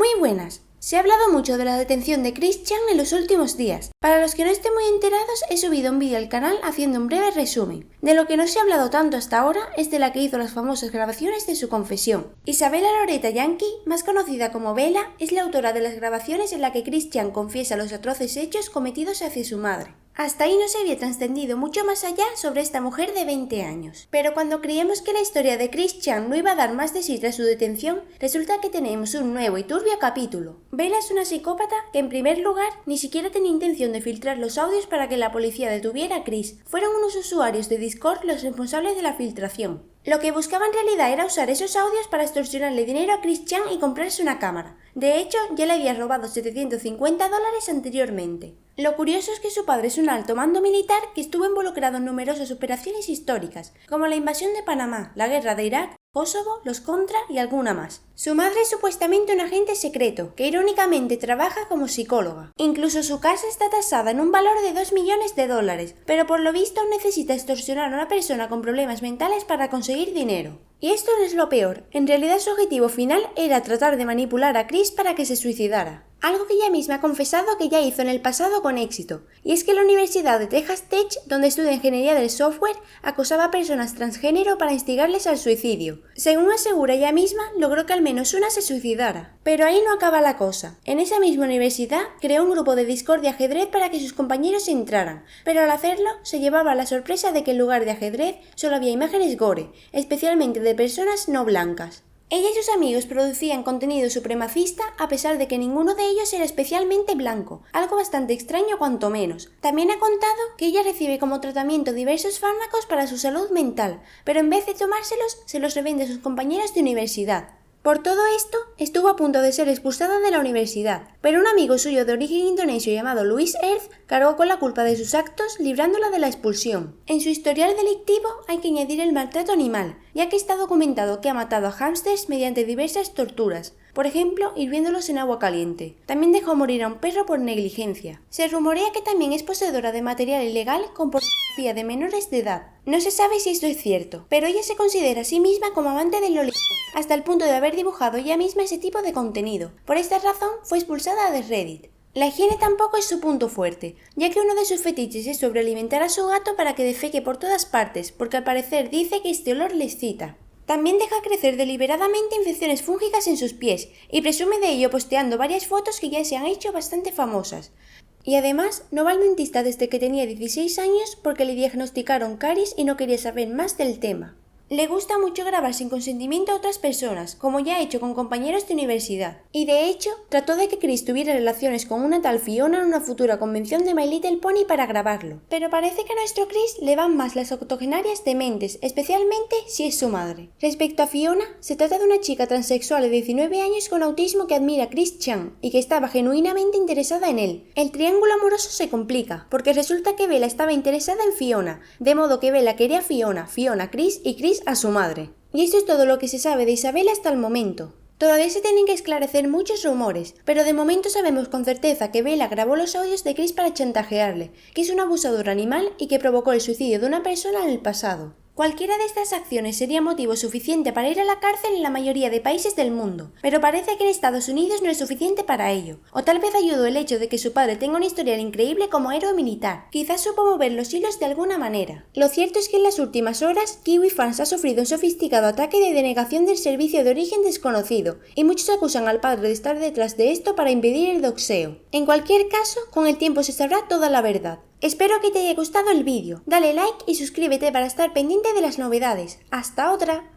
Muy buenas. Se ha hablado mucho de la detención de Chris Chan en los últimos días. Para los que no estén muy enterados, he subido un vídeo al canal haciendo un breve resumen. De lo que no se ha hablado tanto hasta ahora es de la que hizo las famosas grabaciones de su confesión. Isabella Loretta Yankee, más conocida como Bella, es la autora de las grabaciones en la que Chris Chan confiesa los atroces hechos cometidos hacia su madre. Hasta ahí no se había trascendido mucho más allá sobre esta mujer de 20 años. Pero cuando creíamos que la historia de Chris Chan no iba a dar más de sí tras su detención, resulta que tenemos un nuevo y turbio capítulo. Bella es una psicópata que, en primer lugar, ni siquiera tenía intención de filtrar los audios para que la policía detuviera a Chris. Fueron unos usuarios de Discord los responsables de la filtración. Lo que buscaba en realidad era usar esos audios para extorsionarle dinero a Chris Chan y comprarse una cámara. De hecho, ya le había robado $750 anteriormente. Lo curioso es que su padre es un alto mando militar que estuvo involucrado en numerosas operaciones históricas, como la invasión de Panamá, la guerra de Irak, Kosovo, los Contra y alguna más. Su madre es supuestamente un agente secreto, que irónicamente trabaja como psicóloga. Incluso su casa está tasada en un valor de $2 millones, pero por lo visto necesita extorsionar a una persona con problemas mentales para conseguir dinero. Y esto no es lo peor, en realidad su objetivo final era tratar de manipular a Chris para que se suicidara. Algo que ella misma ha confesado que ya hizo en el pasado con éxito, y es que la Universidad de Texas Tech, donde estudia Ingeniería del Software, acosaba a personas transgénero para instigarles al suicidio. Según asegura ella misma, logró que al menos una se suicidara. Pero ahí no acaba la cosa. En esa misma universidad, creó un grupo de Discord de ajedrez para que sus compañeros entraran, pero al hacerlo, se llevaba la sorpresa de que en lugar de ajedrez solo había imágenes gore, especialmente de personas no blancas. Ella y sus amigos producían contenido supremacista a pesar de que ninguno de ellos era especialmente blanco, algo bastante extraño cuanto menos. También ha contado que ella recibe como tratamiento diversos fármacos para su salud mental, pero en vez de tomárselos, se los revende a sus compañeros de universidad. Por todo esto, estuvo a punto de ser expulsada de la universidad, pero un amigo suyo de origen indonesio llamado Luis Earth cargó con la culpa de sus actos, librándola de la expulsión. En su historial delictivo hay que añadir el maltrato animal, ya que está documentado que ha matado a hámsters mediante diversas torturas, por ejemplo, hirviéndolos en agua caliente. También dejó morir a un perro por negligencia. Se rumorea que también es poseedora de material ilegal con pornografía de menores de edad. No se sabe si esto es cierto, pero ella se considera a sí misma como amante del lolismo, hasta el punto de haber dibujado ella misma ese tipo de contenido. Por esta razón fue expulsada de Reddit. La higiene tampoco es su punto fuerte, ya que uno de sus fetiches es sobrealimentar a su gato para que defeque por todas partes, porque al parecer dice que este olor le excita. También deja crecer deliberadamente infecciones fúngicas en sus pies y presume de ello posteando varias fotos que ya se han hecho bastante famosas. Y además, no va al dentista desde que tenía 16 años porque le diagnosticaron caries y no quería saber más del tema. Le gusta mucho grabar sin consentimiento a otras personas, como ya ha hecho con compañeros de universidad. Y de hecho, trató de que Chris tuviera relaciones con una tal Fiona en una futura convención de My Little Pony para grabarlo. Pero parece que a nuestro Chris le van más las octogenarias dementes, especialmente si es su madre. Respecto a Fiona, se trata de una chica transexual de 19 años con autismo que admira a Chris Chan y que estaba genuinamente interesada en él. El triángulo amoroso se complica, porque resulta que Bella estaba interesada en Fiona, de modo que Bella quería a Fiona, Fiona a Chris y Chris a su madre. Y esto es todo lo que se sabe de Isabella hasta el momento. Todavía se tienen que esclarecer muchos rumores, pero de momento sabemos con certeza que Bella grabó los audios de Chris para chantajearle, que es un abusador animal y que provocó el suicidio de una persona en el pasado. Cualquiera de estas acciones sería motivo suficiente para ir a la cárcel en la mayoría de países del mundo, pero parece que en Estados Unidos no es suficiente para ello, o tal vez ayudó el hecho de que su padre tenga una historial increíble como héroe militar, quizás supo mover los hilos de alguna manera. Lo cierto es que en las últimas horas, Kiwi Fans ha sufrido un sofisticado ataque de denegación del servicio de origen desconocido, y muchos acusan al padre de estar detrás de esto para impedir el doxeo. En cualquier caso, con el tiempo se sabrá toda la verdad. Espero que te haya gustado el vídeo, dale like y suscríbete para estar pendiente de las novedades. ¡Hasta otra!